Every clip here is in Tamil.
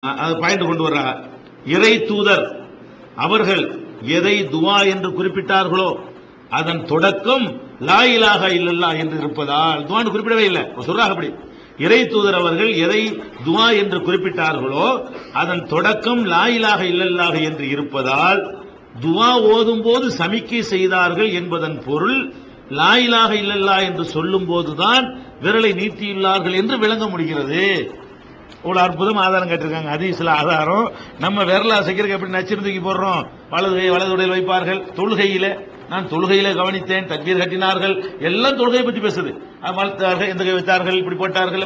அது பாயிண்ட் கொண்டு வர்றாங்க. இறை தூதர் அவர்கள் எதை துவா என்று குறிப்பிட்டார்களோ அதன் தொடக்கம் லா இலாஹ இல்லல்லாஹ் என்று இருப்பதால், துவான்னு குறிப்பிடவே இல்லை சொல்றாங்க. அப்படி இறை தூதர் அவர்கள் எதை துவா என்று குறிப்பிட்டார்களோ அதன் தொடக்கம் லா இலாஹ இல்லல்லாஹ் என்று இருப்பதால் துவா ஓதும் போது சமிக்கை செய்தார்கள் என்பதன் பொருள் லா இலாஹ இல்லல்லாஹ் என்று சொல்லும் போதுதான் விரலை நீட்டியுள்ளார்கள் என்று விளங்க முடிகிறது. ஒரு அற்புதம் ஆதாரம் கேட்டிருக்காங்க. ஹதீஸ்ல ஆதாரம். நம்ம விரல அசைக்கிறதுக்கு எப்படி நச்சிருந்தூக்கி போடுறோம், வலது உடையில் வைப்பார்கள். தொழுகையில நான் தொழுகையில கவனித்தேன், தக்பீர் கட்டினார்கள், எல்லாம் தொழுகையை பற்றி பேசுது. வளர்த்தார்கள், எந்த கை வைத்தார்கள், இப்படி போட்டார்கள்,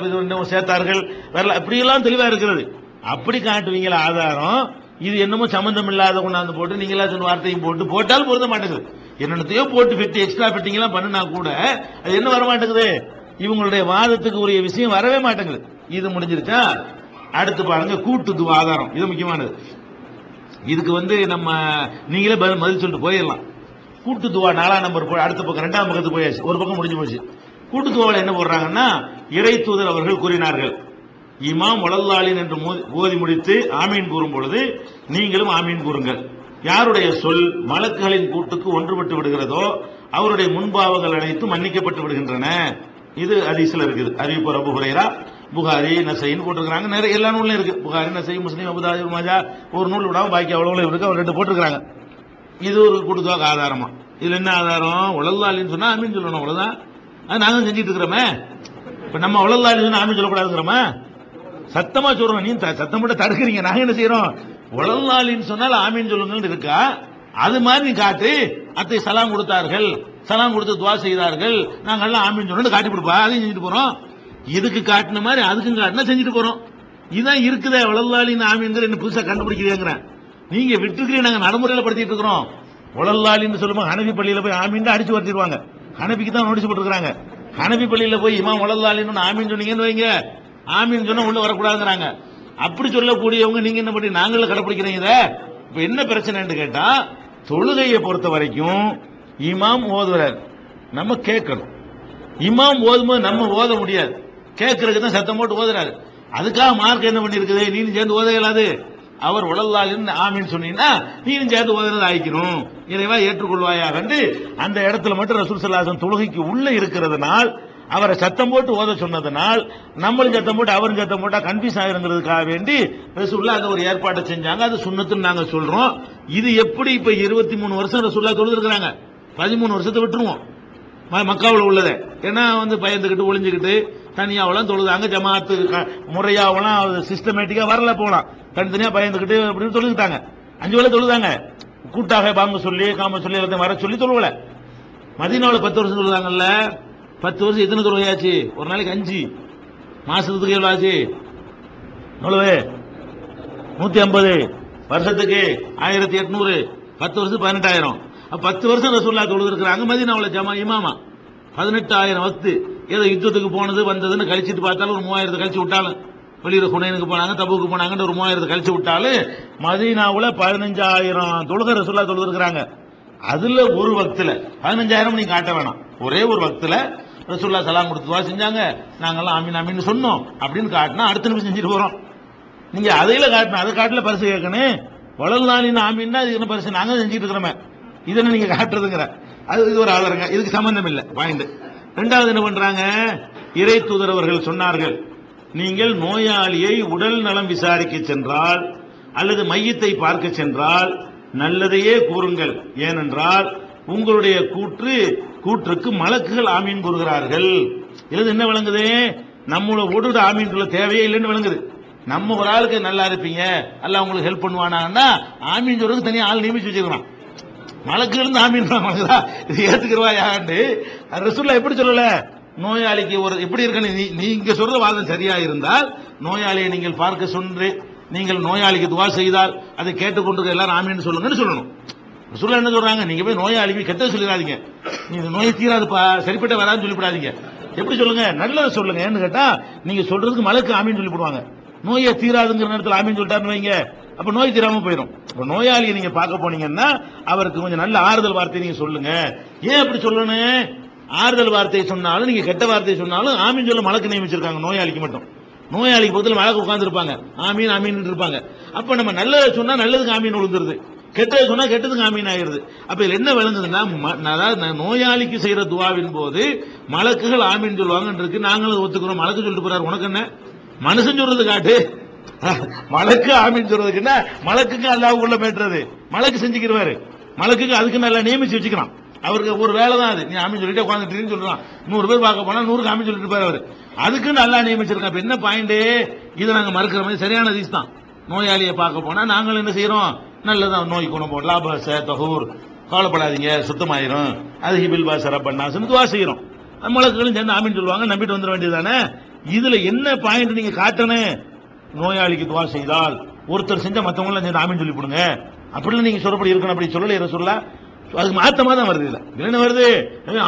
சேர்த்தார்கள், விரல இப்படியெல்லாம் தெளிவா இருக்கிறது. அப்படி காட்டுவீங்களா ஆதாரம்? இது என்னமோ சம்பந்தம் இல்லாத கொண்டாந்து போட்டு நீங்களா சொன்ன வார்த்தையும் போட்டாலும் பொருந்த மாட்டேங்குது. என்னென்னத்தையோ போட்டு ஃபிட்டி எக்ஸ்ட்ரா ஃபிட்டிங் எல்லாம் பண்ணினா கூட அது என்ன வர மாட்டேங்குது, இவங்களுடைய வாதத்துக்கு உரிய விஷயம் வரவே மாட்டேங்குது. இது முடிஞ்சிருச்சா? அடுத்து பாருங்க கூட்டு துவா ஆதாரம். இது முக்கியமானது. இதுக்கு நம்ம நீங்களே பதில் சொல்லிட்டு போயிடலாம். கூட்டு துவா 4ஆம் நம்பர் அடுத்த பக்கம் 2ஆம் பக்கத்துக்கு போயாச்சு, ஒரு பக்கம் முடிஞ்சு போச்சு. கூட்டு துவாவில் என்ன போடுறாங்கன்னா, இறை தூதர் அவர்கள் கூறினார்கள், இமாம் வலல்லாலின் என்று ஓதி முடித்து ஆமீன் கூறும் பொழுது நீங்களும் ஆமீன் கூறுங்கள். யாருடைய சொல் மலக்குகளின் கூட்டுக்கு ஒன்றுபட்டு விடுகிறதோ அவருடைய முன்பாவங்கள் அனைத்தும் மன்னிக்கப்பட்டு விடுகின்றன. இது ஹதீஸ்ல இருக்குது. அறிவிப்பு அபூ ஹுரைரா, புகாரி, நசைன்னு போட்டிருக்காங்க. நிறைய எல்லா நூலும் இருக்கு. புகாரி, நசை, முஸ்லீம், அபூ தாவூத், மாஜா ஒரு நூல் விடாம பாக்கி அவ்வளவு இருக்கு. அவர் 2 போட்டிருக்காங்க. இது ஒரு கூட்டுதுவாக்கு ஆதாரமா. இதுல என்ன ஆதாரம்? வலல்லாலின்னு சொன்னா ஆமீன் சொல்லணும், அவ்வளவுதான். அது நாங்க செஞ்சிட்டு இருக்கிறோமே. இப்ப நம்ம வலல்லாலின்னு சொன்னா ஆமீன் சொல்லக்கூடாதுங்கிறோமா? சத்தமா சொல்றோம். நீ சத்தம் போட்டு தடுக்கிறீங்க, நாங்க என்ன செய்யறோம்? வலல்லாலின்னு சொன்னால் ஆமீன் சொல்லுங்கள் இருக்கா? அது மாதிரி நீ காட்டு. அத்தை சலாம் கொடுத்தார்கள், சலாம் கொடுத்து துவா செய்தார்கள், நாங்க எல்லாம் ஆமீன் சொல்லணும் காட்டி கொடுப்பா, அதையும் செஞ்சுட்டு போறோம். இதுக்கு காட்டின மாதிரி அதுக்கும் காட்டினா செஞ்சுட்டு போறோம். இதுதான் இருக்குதே. வலல்லாலின்னு ஆமீன்கிற என்ன புதுசா கண்டுபிடிக்கிறேங்கிறேன். நீங்க விட்டுக்கிறீங்க, நாங்க நடைமுறையில படுத்திட்டு இருக்கிறோம். வலல்லாலின்னு சொல்லும்போது ஹனபி பள்ளியில போய் ஆமீன் அடிச்சு வரச்சிருவாங்க. ஹனபிக்கு தான் நோட்டீஸ் போட்டுருக்காங்க. ஹனபி பள்ளியில போய் இமாம் வலல்லாலின்னு ஆமீன் சொன்னீங்கன்னு வைங்க, ஆமீன் சொன்னா உள்ள வரக்கூடாதுங்கிறாங்க. அப்படி சொல்லக்கூடியவங்க நீங்க என்ன பண்ணி நாங்கள கடைபிடிக்கிறீங்க இத? இப்ப என்ன பிரச்சனைன்னு கேட்டா, தொழுகையை பொறுத்த வரைக்கும் இமாம் ஓதுறார், நம்ம கேட்கணும். இமாம் ஓதும்போது நம்ம ஓத முடியாது, கேட்கறதுக்கு தான் சத்தம் போட்டு ஓதுறாரு. அதுக்காக மார்க் என்ன பண்ணி இருக்குது, நீனும் சேர்ந்து ஓத இயலாது. அவர் உடல்லாலின்னு ஆமீன் சொன்னீங்கன்னா நீனும் சேர்ந்து ஓதுறது ஆயிக்கணும், இறைவா ஏற்றுக்கொள்வாயாக என்று அந்த இடத்துல மட்டும் ரசூல் ஸல்லல்லாஹு அலைஹி வஸல்லம் தொழுகைக்கு உள்ள இருக்கிறதுனால் அவரை சத்தம் போட்டு ஓத சொன்னதனால் நம்மளும் சத்தம் போட்டு அவரும் சத்தம் போட்டா கன்ஃபியூஸ் ஆகிறதுக்காக வேண்டி ரசூலுல்லாஹ் அந்த ஒரு ஏற்பாட்டை செஞ்சாங்க. அது சுன்னத்துன்னு நாங்க சொல்றோம். இது எப்படி இப்ப 23 வருஷம் ரசூலுல்லாஹ் தொழுதுருக்காங்க, 13 வருஷத்தை விட்டுருவோம் மக்காவில் உள்ளதை. ஏன்னா பயந்துகிட்டு ஒளிஞ்சுக்கிட்டு தனியாவெல்லாம் தொழுதாங்க. ஜமாத்து முறையாவெல்லாம் சிஸ்டமேட்டிக்கா வரல, போலாம் தனித்தனியா பயந்துகிட்டு அப்படின்னு தொழுதுட்டாங்க. 5 வேளை தொழுதாங்க. கூட்டாக பாங்க சொல்லி காம சொல்லி எல்லாத்தையும் வர சொல்லி தொழுவல. மதீனாவில் 10 வருஷம் தொழுதாங்கல்ல. 10 வருஷம் எத்தனை தொழுகையாச்சு? ஒரு நாளைக்கு 5, மாசத்துக்கு எவ்வளவு ஆச்சு? எவ்வளவு? 150, வருஷத்துக்கு 1800, 10 வருஷத்துக்கு 18000. 10 வருஷம் ரசூலுல்லாஹ் தொழுது இருக்கிறாங்க மதீனாவில் இமாமா. 18000 வக்து. ஏதோ யுத்தத்துக்கு போனது வந்ததுன்னு கழிச்சிட்டு பார்த்தாலும் ஒரு 3000 கழிச்சு விட்டாலும், வெளியூர் ஹுனைனுக்கு போனாங்க, தபூக்கு போனாங்கன்னு ஒரு 3000 கழிச்சு விட்டாலும் மதீனாவுல 15000 தொழுகை ரசூலுல்லாஹ் தொழுது இருக்கிறாங்க. அதுல ஒரு வக்துல 15000 நீங்க காட்ட வேணாம், ஒரே ஒரு வக்துல ரசூலுல்லாஹ் சலாம் கொடுத்து துவா செஞ்சாங்க, நாங்கெல்லாம் ஆமீன் ஆமீன் சொன்னோம் அப்படின்னு காட்டினா அடுத்த நிமிஷம் செஞ்சுட்டு போறோம். நீங்க அதையில காட்டணும், அதை காட்டல பரிசு கேட்கணும். வலல்லாலின்னு ஆமீன்னா அது என்ன பரிசு? நாங்க செஞ்சுட்டு இருக்கிறோமே, இதென்ன நீங்க காட்டுறதுங்கிற அது இது ஒரு ஆதாரங்க. இதுக்கு சம்பந்தம் இல்லை பாயிண்ட். 2வது என்ன பண்றாங்க, இறை தூதர் அவர்கள் சொன்னார்கள், நீங்கள் நோயாளியை உடல் நலம் விசாரிக்க சென்றால் அல்லது மையத்தை பார்க்க சென்றால் நல்லதையே கூறுங்கள், ஏனென்றால் உங்களுடைய கூற்றுக்கு மலக்குகள் ஆமீன் கூறுகிறார்கள். இது என்ன விளங்குது? நம்மளோட ஓடு ஆமீன் சொல்ல தேவையே இல்லைன்னு விளங்குது. நம்ம ஒரு ஆளுக்கு நல்லா இருப்பீங்க, அல்லாஹ் உங்களுக்கு ஹெல்ப் பண்ணுவானா, ஆமீன் சொல்றதுக்கு தனியா ஆள் நியமிச்சு வச்சிருக்கான். மலக்குகள் ஆமீன் இது ஏத்துக்கிறவா யாண்டு ரசூலுல்லாஹ் எப்படி சொல்லல? நோயாளிக்கு ஒரு எப்படி இருக்கு, நீங்க சொல்ற வாதம் சரியா இருந்தால் நோயாளியை நீங்கள் பார்க்க சொன்று நீங்கள் நோயாளிக்கு துவா செய்தால் அதை கேட்டுக்கொண்டு எல்லாரும் ஆமீன் சொல்லுங்கன்னு சொல்லணும். ரசூலுல்லாஹ் என்ன சொல்றாங்க, நீங்க போய் நோயாளிக்கு கெட்ட சொல்லிடாதீங்க, நீங்க நோயை தீராதுப்பா சரிப்பட்ட வராதுன்னு சொல்லிவிடாதீங்க. எப்படி சொல்லுங்க? நல்லதை சொல்லுங்க. ஏன்னு கேட்டா நீங்க சொல்றதுக்கு மலக்கு ஆமீன் சொல்லி போடுவாங்க. நோயை தீராதுங்கிற நேரத்தில் ஆமீன் சொல்லிட்டாருன்னு வைங்க, அப்ப நோய் தீராம போயிடும். இப்ப நோயாளியை நீங்க பார்க்க போனீங்கன்னா அவருக்கு கொஞ்சம் நல்ல ஆறுதல் வார்த்தை நீங்க சொல்லுங்க. ஏன் அப்படி சொல்லணும்? ஆறுதல் வார்த்தை சொன்னாலும் நீங்க கெட்ட வார்த்தை சொன்னாலும் ஆமீன் சொல்ல மலக்கு நியமிச்சிருக்காங்க நோயாளிக்கு மட்டும். நோயாளிக்கு பக்கத்தில் மலக்கு உட்கார்ந்து இருப்பாங்க, ஆமீன் ஆமீன் இருப்பாங்க. அப்ப நம்ம நல்லதை சொன்னா நல்லதுக்கு ஆமீன் விழுந்துருது, கெட்டது சொன்னா கெட்டதுக்கு ஆமீன் ஆயிருது. அப்ப இதுல என்ன விளங்குதுன்னா, அதாவது நோயாளிக்கு செய்யற துவாவின் போது மலக்குகள் ஆமீன் சொல்லுவாங்க இருக்கு. நாங்களும் ஒத்துக்கிறோம். மலக்கு சொல்லிட்டு போறாரு, உனக்கு என்ன மனுஷன் சொல்றது காட்டு. மலக்கு ஆமீன் சொல்றதுக்குன்னா மலக்குக்கு அல்லாஹ் உள்ள மேட்டுறது மலக்கு செஞ்சுக்கிறாரு. மலக்குக்கு அதுக்கு நல்லா நியமிச்சு வச்சுக்கிறான். அவருக்கு ஒரு வேலை தான் அது. நீ ஆமீன் சொல்லிட்டு உட்காந்துட்டு சொல்றான். 100 பேர் பார்க்க போனா 100க்கு ஆமீன் சொல்லிட்டு போறாரு. அதுக்கு நல்லா நியமிச்சிருக்கான். இப்ப என்ன பாயிண்ட், இதை நாங்க மறுக்கிற மாதிரி சரியான ஹதீஸ் தான். நோயாளியை பார்க்க போனா நாங்கள் என்ன செய்யறோம், நல்லதான் நோய் குணம் போடலாம், தகூர் கவலைப்படாதீங்க சுத்தமாயிரும், அது ஹிபில் பாசர பண்ணாசுன்னு துவா செய்யறோம். மலக்குகளும் சேர்ந்து ஆமீன் சொல்லுவாங்க, நம்பிட்டு வந்துட வேண்டியதானே. இதுல என்ன பாயிண்ட் நீங்க காட்டணும், நோயாளிக்கு துவா செய்தால் ஒருத்தர் செஞ்சா மத்தவங்க சேர்ந்து ஆமீன் சொல்லி போடுங்க அப்படின்னு நீங்க சொல்லப்படி இருக்கணும். அப்படி சொல்லல சொல்ல அதுக்கு மாத்தமா தான் வருது. இல்ல என்ன வருது,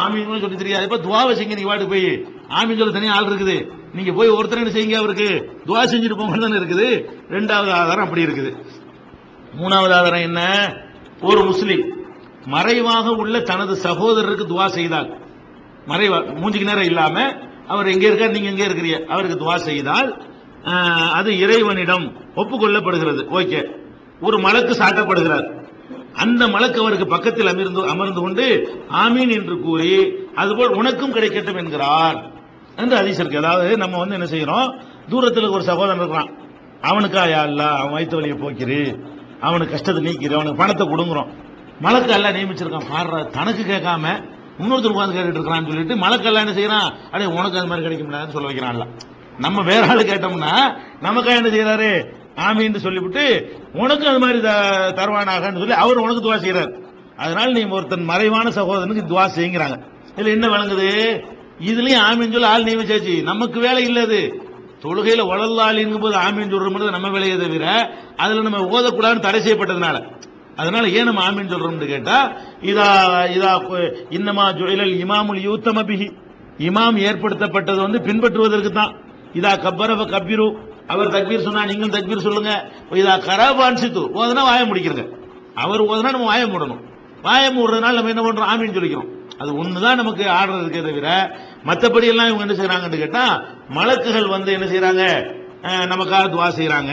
ஆமீன் சொல்லி தெரியாது. இப்ப துவாவை செய்யுங்க, நீங்க வாட்டு போய் ஆமீன் சொல்ல தனியா ஆள் இருக்குது, நீங்க போய் ஒருத்தர் என்ன செய்யுங்க, அவருக்கு துவா செஞ்சுட்டு போங்கன்னு தானே இருக்குது. ரெண்டாவது ஆதாரம் அப்படி இருக்குது. மூணாவது ஆதாரம் என்ன, ஒரு முஸ்லிம் மறைவாக உள்ள தனது சகோதரருக்கு துவா செய்தால், மறைவா மூஞ்சிக்கு நேரம் இல்லாம அவர் எங்க இருக்கார், நீங்க எங்க இருக்கிறீங்க, அவருக்கு துவா செய்தால் அது இறைவனிடம் ஒப்புக்கொள்ளப்படுகிறது. ஓகே, ஒரு மலக்கு சாட்டப்படுகிறார். அந்த மலக்கு அவருக்கு பக்கத்தில் அமர்ந்து கொண்டு ஆமீன் என்று கூறி அதுபோல் உனக்கும் கிடைக்கட்டும் என்கிறார் என்று ஹதீஸ் இருக்கு. அதாவது நம்ம என்ன செய்யறோம், தூரத்தில் ஒரு சகோதரன் இருக்கிறான், அவனுக்கா யா அல்லாஹ் அவன் வயிற்று வலியை போக்கிரு, அவனுக்கு கஷ்டத்தை நீக்கிரு, அவனுக்கு பணத்தை கொடுங்குறோம். மலக்கு எல்லாம் நியமிச்சிருக்கான், பாடுற தனக்கு கேட்காம இன்னொருத்தர் உட்காந்து கேட்டுட்டு இருக்கிறான்னு சொல்லிட்டு மலக்கெல்லாம் என்ன செய்யறான், அடே உனக்கு அது மாதிரி கிடைக்க முடியாதுன்னு சொல்ல வைக்கிறான்ல. நம்ம வேற ஆளு கேட்டோம்னா நமக்கா என்ன செய்யறாரு, ஆமீன்னு சொல்லிவிட்டு உனக்கு அது மாதிரி தருவானாகன்னு சொல்லி அவர் உனக்கு துவா செய்யறாரு. அதனால நீ ஒருத்தன் மறைவான சகோதரனுக்கு துவா செய்யுங்கிறாங்க. இதுல என்ன வழங்குது, இதுலயும் ஆமீன் சொல்ல ஆள் நியமிச்சாச்சு, நமக்கு வேலை இல்லது. தொழுகையில வளர்லாளிங்கும் போது ஆமீன் சொல்றது நம்ம வேலையை தவிர அதுல நம்ம ஓதக்கூடாதுன்னு தடை செய்யப்பட்டதுனால, அதனால ஏன் நம்ம ஆமீன் சொல்றோம்னு கேட்டா, இதா இதா இன்னமா ஜுஇலல் இமாமுல் யூத்தம பிஹி, இமாம் ஏற்படுத்தப்பட்டது பின்பற்றுவதற்கு தான். இதா கப்பரவ கப்பீரு, அவர் தக்பீர் சொன்னா நீங்கள் தக்பீர் சொல்லுங்க. இதா கராபான் சித்து ஓதுனா வாய முடிக்கிறங்க, அவர் ஓதுனா நம்ம வாய மூடணும். வாய மூடுறதுனால நம்ம என்ன பண்றோம், ஆமீன் சொல்லிக்கிறோம். அது ஒண்ணுதான் நமக்கு ஆர்டர் இருக்கே தவிர மற்றபடி எல்லாம் இவங்க என்ன செய்யறாங்கன்னு கேட்டா, மலக்குகள் என்ன செய்யறாங்க, நமக்காக துவா செய்யறாங்க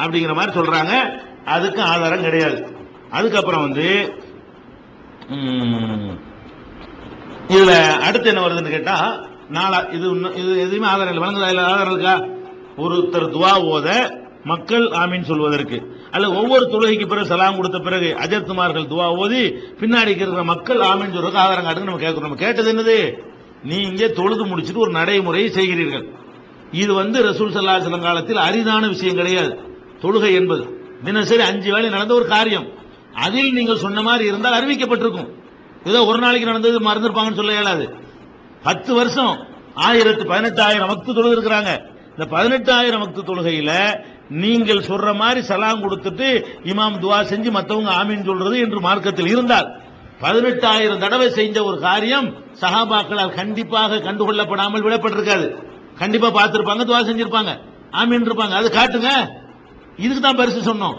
அப்படிங்கிற மாதிரி சொல்றாங்க. அதுக்கு ஆதாரம் கிடையாது. அதுக்கப்புறம் இதுல அடுத்து என்ன வருதுன்னு கேட்டா, இது எதுவுமே ஆதாரம் இல்லை. வழங்குதா இல்ல, ஆதாரம் இருக்கா? ஒருத்தர் துவா ஓத மக்கள் ஆமீன் சொல்வதற்கு, அல்ல ஒவ்வொரு தொழுகைக்கு பிறகு சலாம் கொடுத்த பிறகு அஜர்த்துமார்கள் துவா ஓதி பின்னாடி இருக்கிற மக்கள் ஆமீன் சொல்றதுக்கு ஆதாரம் காட்டுங்க நம்ம கேட்கிறோம். நம்ம கேட்டது என்னது, நீங்க தொழுது முடிச்சுட்டு ஒரு நடைமுறையை செய்கிறீர்கள். இது ரசூல் ஸல்லல்லாஹு அலைஹி வஸல்லம் காலத்தில் அரிதான விஷயம் கிடையாது. தொழுகை என்பது தினசரி 5 வேளை நடந்த ஒரு காரியம். அதில் நீங்கள் சொன்ன மாதிரி இருந்தால் அறிவிக்கப்பட்டிருக்கும். ஏதோ ஒரு நாளைக்கு நடந்தது மறந்துருப்பாங்கன்னு சொல்ல இயலாது. 10 வருஷம் 18,000 வக்து தொழுது இருக்கிறாங்க. இந்த 18,000 வக்து தொழுகையில நீங்கள் சொல்ற மாதிரி சலாம் கொடுத்துட்டு இமாம் துவா செஞ்சு மற்றவங்க ஆமீன் சொல்றது என்று மார்க்கத்தில் இருந்தால், 18,000 தடவை செஞ்ச ஒரு காரியம் சஹாபாக்களால் கண்டிப்பாக கண்டுகொள்ளப்படாமல் விடப்பட்டிருக்காது. கண்டிப்பா பார்த்திருப்பாங்க, துவா செஞ்சிருப்பாங்க, ஆமீன் இருப்பாங்க. அது காட்டுங்க. இதுக்கு தான் பரிசு சொன்னோம்.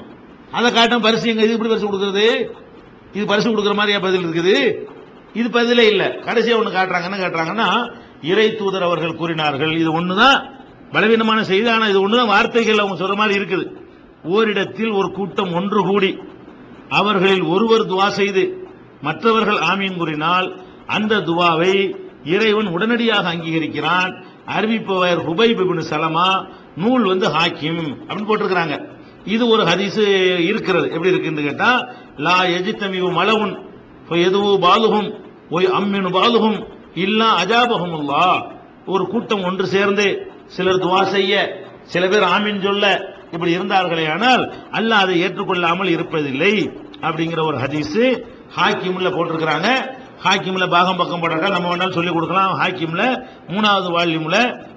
அதை காட்டும் பரிசு எங்க, இது இப்படி பரிசு கொடுக்கிறது, இது பரிசு கொடுக்கிற மாதிரியா பதில் இருக்குது? இது பதிலே இல்ல. கடைசியா ஒண்ணு காட்டுறாங்க. என்ன காட்டுறாங்கன்னா, இறை தூதர் அவர்கள் கூறினார்கள். இது ஒண்ணுதான் பலவீனமான செய்தி. ஆனா இது ஒண்ணுதான் வார்த்தைகள் அவங்க சொல்ற மாதிரி இருக்குது. ஓரிடத்தில் ஒரு கூட்டம் ஒன்று கூடி அவர்களில் ஒருவர் துவா செய்து மற்றவர்கள் ஆமீன் கூறினால் அந்த துவாவை இறைவன் உடனடியாக அங்கீகரிக்கிறான். அறிவிப்பவர் ஹுபைப் இப்னு சலமா, நூல் ஹாக்கிம் அப்படின்னு போட்டிருக்கிறாங்க. இது ஒரு ஹதீஸ் இருக்கிறது. எப்படி இருக்குன்னு கேட்டா, லா யஜ்தமிஉ மலவுன் ஃபயதுவு பாலுஹும் ஒய் அம்மினு பாலுஹும் இல்லா அஜாபஹுமுல்லாஹ். ஒரு கூட்டம் ஒன்று சேர்ந்து சிலர் துவா செய்ய, சில பேர் ஆமீன் சொல்ல, இப்படி இருந்தார்களே ஆனால் அல்லாஹ் அதை ஏற்றுக்கொள்ளாமல் இருப்பதில்லை அப்படிங்கிற ஒரு ஹதீஸ் ஹாக்கிம்ல போட்டிருக்கிறாங்க. ஹாக்கிம்ல பாகம் பக்கம் போட்டாக்கா நம்ம வேணாலும் சொல்லிக் கொடுக்கலாம். ஹாக்கிம்ல 3வது வால்யூம்ல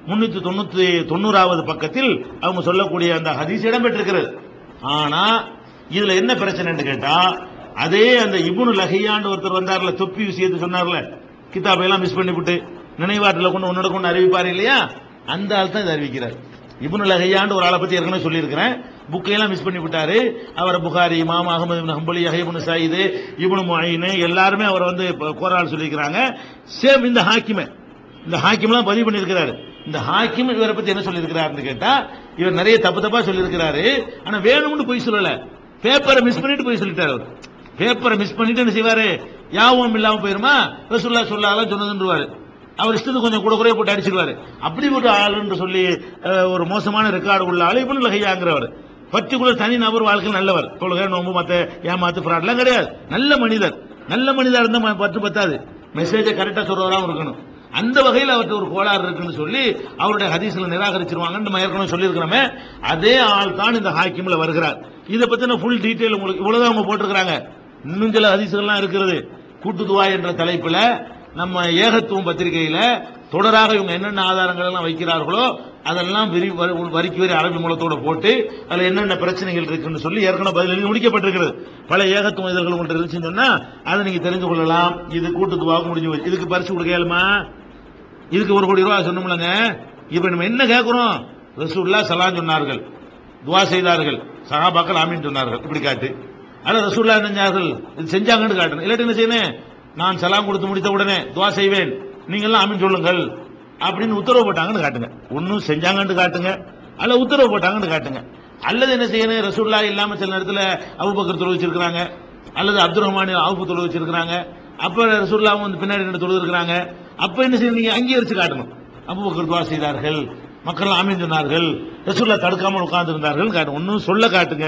390வது பக்கத்தில் அவங்க சொல்லக்கூடிய அந்த ஹதீஸ் இடம்பெற்றிருக்கிறது. ஆனா இதுல என்ன பிரச்சனைன்னு கேட்டா, அதே அந்த இப்னு லஹியான்னு ஒருத்தர் வந்தார்ல, தொப்பி விஷயத்தை சொன்னார்ல, கிதாபை எல்லாம் மிஸ் பண்ணிவிட்டு நினைவாட்டில் கொண்டு உன்னோட கொண்டு அறிவிப்பாரு இல்லையா, அந்த ஆள் தான் இதை அறிவிக்கிறார். இப்னு லஹியான்னு ஒரு ஆளை பத்தி ஏற்கனவே சொல்லியிருக்கிறேன். புக்கையெல்லாம் மிஸ் பண்ணி விட்டாரு. அவர் புகாரி, இமாம் அஹ்மது இப்னு ஹம்பலி, யஹ்யா இப்னு சயீத், இப்னு முஐன் எல்லாருமே அவர் கோரால் சொல்லியிருக்கிறாங்க. சேம் இந்த ஹாக்கிம்லாம் பதிவு பண்ணியிருக்கிறாரு. இந்த ஹாக்கிம் இவரை பத்தி என்ன சொல்லியிருக்கிறாருன்னு கேட்டா, இவர் நிறைய தப்பு தப்பா சொல்லியிருக்கிறாரு. ஆனா வேணும்னு போய் சொல்லல, பேப்பரை மிஸ் பண்ணிட்டு போய் சொல்லிட்டாரு. அவர் பேப்பரை மிஸ் பண்ணிட்டு என்ன செய்வாரு, யாவும் இல்லாம போயிருமா, ரசூலுல்லாஹ் ஸல்லல்லாஹு சொன்னதுன்றுவாரு. அவர் இஷ்டத்துக்கு கொஞ்சம் கூட குறைய போட்டு அடிச்சிருவாரு. அப்படி ஒரு ஆளுன்னு சொல்லி ஒரு மோசமான ரெக்கார்டு உள்ள ஆளு இப்னு லஹியாங்கிறவர். பர்டிகுலர் தனி நபர் வாழ்க்கையில் நல்லவர், தொழுகை நோம்பு மத்த ஏமாத்து ஃப்ராட்லாம் கிடையாது, நல்ல மனிதர். நல்ல மனிதர் இருந்தா பத்தாது, மெசேஜை கரெக்டா சொல்றவராகவும் இருக்கணும். அந்த வகையில் அவர்கிட்ட ஒரு கோளாறு இருக்குன்னு சொல்லி அவருடைய ஹதீஸ்ல நிராகரிச்சிருவாங்கன்னு நம்ம ஏற்கனவே சொல்லியிருக்கிறோமே. அதே ஆள் தான் இந்த ஹாக்கிம்ல வருகிறார். இதை பத்தின ஃபுல் டீடைல் உங்களுக்கு இவ்வளவுதான் அவங்க போட்டிருக்கிறாங்க. இன்னும் சில ஹதீஸ்கள்லாம் இருக்கிறது. கூட்டுதுவா என்ற தலைப்புல நம்ம ஏகத்துவம் பத்திரிகையில தொடராக இவங்க என்னென்ன ஆதாரங்கள் எல்லாம் வைக்கிறார்களோ அதெல்லாம் வரிக்கு வரி அரபி மூலத்தோட போட்டு அதுல என்னென்ன பிரச்சனைகள் இருக்குன்னு சொல்லி ஏற்கனவே பதில் எழுதி முடிக்கப்பட்டிருக்கிறது. பல ஏகத்துவ இதழ்கள் உங்கள்கிட்ட இருந்துச்சுன்னு சொன்னா அதை நீங்க தெரிந்து கொள்ளலாம். இது கூட்டுதுவாக முடிஞ்சு போச்சு. இதுக்கு பரிசு கொடுக்கலுமா? இதுக்கு 1 கோடி ரூபாய் சொன்னோம்லங்க. இப்ப நம்ம என்ன கேட்கிறோம்? ரசூலுல்லாஹ் ஸல்லல்லாஹு சொன்னார்கள், துவா செய்தார்கள், சஹாபாக்கள் ஆமீன் சொன்னார்கள், இப்படி காட்டு. ஆனா ரசூலுல்லாஹ் என்ன செஞ்சார்கள், இது செஞ்சாங்கன்னு காட்டணும். இல்லாட்டி என்ன செய்யணும், நான் சலாம் கொடுத்து முடித்த உடனே துவா செய்வேன், நீங்க எல்லாம் ஆமீன் சொல்லுங்கள் அப்படின்னு உத்தரவு போட்டாங்கன்னு காட்டுங்க. ஒன்னும் செஞ்சாங்கன்னு காட்டுங்க, அல்ல உத்தரவு போட்டாங்கன்னு காட்டுங்க. அல்லது என்ன செய்யணும், ரசூலுல்லாஹ் இல்லாம சில நேரத்தில் அபூபக்கர் தொழு வச்சிருக்காங்க, அல்லது அப்துல் ரஹ்மான் அவுஃப் தொழு வச்சிருக்காங்க, அப்ப ரசூலுல்லாஹ் வந்து பின்னாடி ரெண்டு தொழு இருக்கிறாங்க. அப்ப என்ன செய்யணும், நீங்க அங்கீகரிச்சு காட்டணும். அபூபக்கர் துவா செய்தார்கள், மக்கள் ஆமீன் சொன்னார்கள், ரசூலுல்லாஹ் தடுக்காமல் உட்கார்ந்து இருந்தார்கள் காட்டணும். ஒன்னும் சொல்ல காட்டுங்க,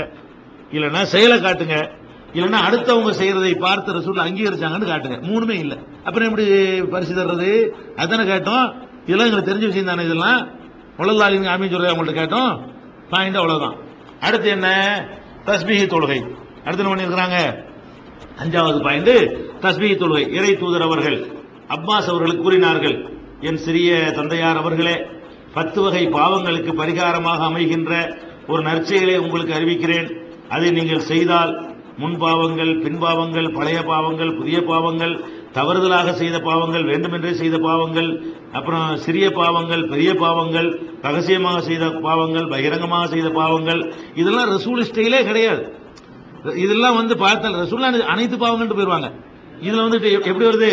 இல்லைன்னா செயலை காட்டுங்க, இல்லைன்னா அடுத்தவங்க செய்யறதை பார்த்து ரசூலுல்லாஹ் அங்கீகரிச்சாங்கன்னு காட்டுங்க. மூணுமே இல்லை. அப்புறம் எப்படி பரிசு தர்றது? அதானே கேட்டோம். இதெல்லாம் எங்களுக்கு தெரிஞ்ச விஷயம் தானே. இதெல்லாம் உலகாலிங்க ஆமீன் சொல்றதை அவங்கள்ட்ட கேட்டோம். பாயிண்ட் அவ்வளவுதான். அடுத்து என்ன, தஸ்பீஹ் தொழுகை. அடுத்து என்ன பண்ணிருக்கிறாங்க, 5வது பாயிண்ட் தஸ்பீஹ் தொழுகை. இறை தூதர் அவர்கள் அப்பாஸ் அவர்களுக்கு கூறினார்கள், என் சிறிய தந்தையார் அவர்களே, 10 வகை பாவங்களுக்கு பரிகாரமாக அமைகின்ற ஒரு நற்செயலை உங்களுக்கு அறிவிக்கிறேன். அதை நீங்கள் செய்தால் முன்பாவங்கள், பின்பாவங்கள், பழைய பாவங்கள், புதிய பாவங்கள், தவறுதலாக செய்த பாவங்கள், வேண்டுமென்றே செய்த பாவங்கள், அப்புறம் சிறிய பாவங்கள், பெரிய பாவங்கள், ரகசியமாக செய்த பாவங்கள், பகிரங்கமாக செய்த பாவங்கள், இதெல்லாம் ரசூல் ஸ்டைலே கிடையாது. இதெல்லாம் வந்து பார்த்தால் ரசூலுல்லாஹ் அனைத்து பாவங்கள் போயிருவாங்க. இதுல வந்துட்டு எப்படி வருது,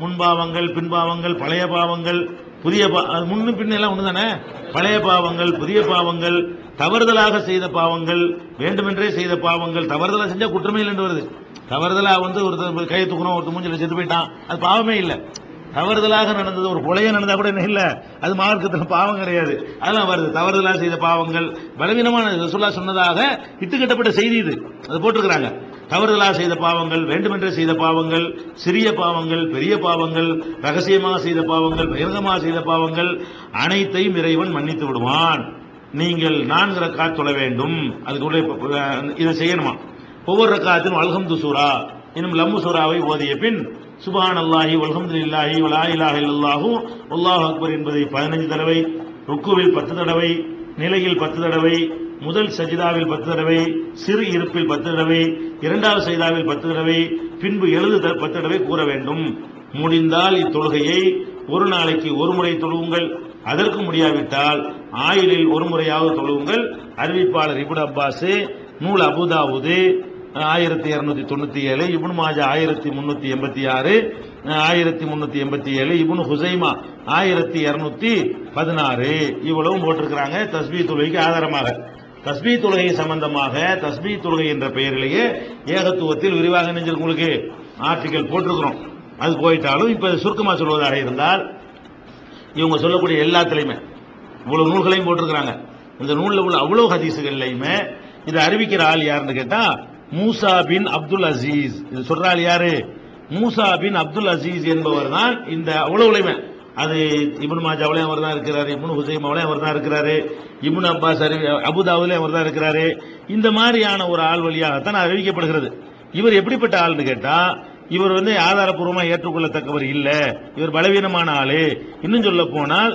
முன்பாவங்கள், பின்பாவங்கள், பழைய பாவங்கள், புதிய முன்னு பின்ன எல்லாம் ஒண்ணுதானே. பழைய பாவங்கள், புதிய பாவங்கள், தவறுதலாக செய்த பாவங்கள், வேண்டுமென்றே செய்த பாவங்கள். தவறுதலா செஞ்சா குற்றமே இல்லைன்னு வருது. தவறுதலா வந்து ஒருத்தர் கையை தூக்கணும், ஒருத்தர் மூஞ்சில செத்து போயிட்டான், அது பாவமே இல்லை. தவறுதலாக நடந்தது, ஒரு கொலையை நடந்தா கூட என்ன இல்லை, அது மார்க்கத்தில் பாவம் கிடையாது. அதெல்லாம் வருது. தவறுதலாக செய்த பாவங்கள், பலவீனமான ரசூலுல்லாஹ் சொன்னதாக இட்டுக்கட்டப்பட்ட செய்தி இது, அது போட்டிருக்கிறாங்க. தவறுதலாக செய்த பாவங்கள், வேண்டுமென்றே செய்த பாவங்கள், சிறிய பாவங்கள், பெரிய பாவங்கள், ரகசியமாக செய்த பாவங்கள், பகிரங்கமாக செய்த பாவங்கள் அனைத்தையும் இறைவன் மன்னித்து விடுவான். நீங்கள் 4 ரக்காத் தொழ வேண்டும். அதுக்குள்ள இதை செய்யணுமா? ஒவ்வொரு ரக்காத்திலும் அல்ஹம்து சூரா இன்னும் லம்மு சூராவை ஓதிய பின் சுப்ஹானல்லாஹி வல்ஹம்துலில்லாஹி வலா இலாஹ இல்லல்லாஹு அல்லாஹு அக்பர் என்பதை 15 தடவை, ருக்குவில் 10 தடவை, நிலையில் 10 தடவை, முதல் சஜிதாவில் 10 தடவை, சிறு இருப்பில் 10 தடவை, 2வது சஜிதாவில் 10 தடவை, பின்பு எழுது 10 தடவை கூற வேண்டும். முடிந்தால் இத்தொழுகையை ஒரு நாளைக்கு ஒரு முறை தொழுவுங்கள். அதற்கு முடியாவிட்டால் ஆயிலில் ஒரு முறையாவது தொழுவுங்கள். அறிவிப்பாளர் இப்னு அப்பாஸ், நூல் அபூதாவூது 1297, இப்னு மாஜா 1386, 1387, இப்னு ஹுசைமா 1216 இவ்வளவும் போட்டிருக்கிறாங்க தஸ்பீஹ் தொழுகைக்கு ஆதாரமாக. தஸ்பீஹ் தொழுகை சம்பந்தமாக தஸ்பீஹ் தொழுகை என்ற பெயரிலேயே ஏகத்துவத்தில் விரிவாக உங்களுக்கு ஆர்டிகல் போட்டிருக்கிறோம். அது போயிட்டாலும் இப்ப சுருக்கமா சொல்வதாக இருந்தால், இவங்க சொல்லக்கூடிய எல்லாத்திலையுமே இவ்வளவு நூல்களையும் போட்டிருக்கிறாங்க. இந்த நூலில் உள்ள அவ்வளவு ஹதீசுகள்லையுமே இதை அறிவிக்கிற ஆள் யாருன்னு கேட்டா மூசா பின் அப்துல் அசீஸ். இது சொல்ற ஆள் யாரு? மூசா பின் அப்துல் அசீஸ் என்பவர் தான் இந்த அவ்வளவுலையுமே. அது இப்னு மாஜாவிலையும் அவர் தான் இருக்கிறாரு, இப்னு ஹுசைமாவிலையும் அவர் தான் இருக்கிறாரு, இப்னு அப்பாஸ் அபுதாவுலையும் அவர் தான் இருக்கிறாரு. இந்த மாதிரியான ஒரு ஆள் வழியாகத்தான் அறிவிக்கப்படுகிறது. இவர் எப்படிப்பட்ட ஆள்னு கேட்டா, இவர் வந்து ஆதாரப்பூர்வமாக ஏற்றுக்கொள்ளத்தக்கவர் இல்ல, இவர் பலவீனமான ஆளு. இன்னும் சொல்ல போனால்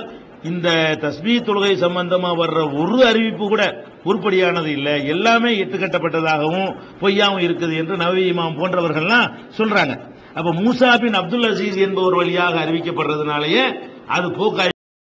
இந்த தஸ்பீஹ் தொழுகை சம்பந்தமா வர்ற ஒரு அறிவிப்பு கூட உருப்படியானது இல்ல, எல்லாமே இட்டுக்கட்டப்பட்டதாகவும் பொய்யாவும் இருக்குது என்று நவவி இமாம் போன்றவர்கள்லாம் சொல்றாங்க. அப்ப மூசா பின் அப்துல் அசீஸ் என்பவர் வழியாக அறிவிக்கப்படுறதுனாலேயே அது போக்காய்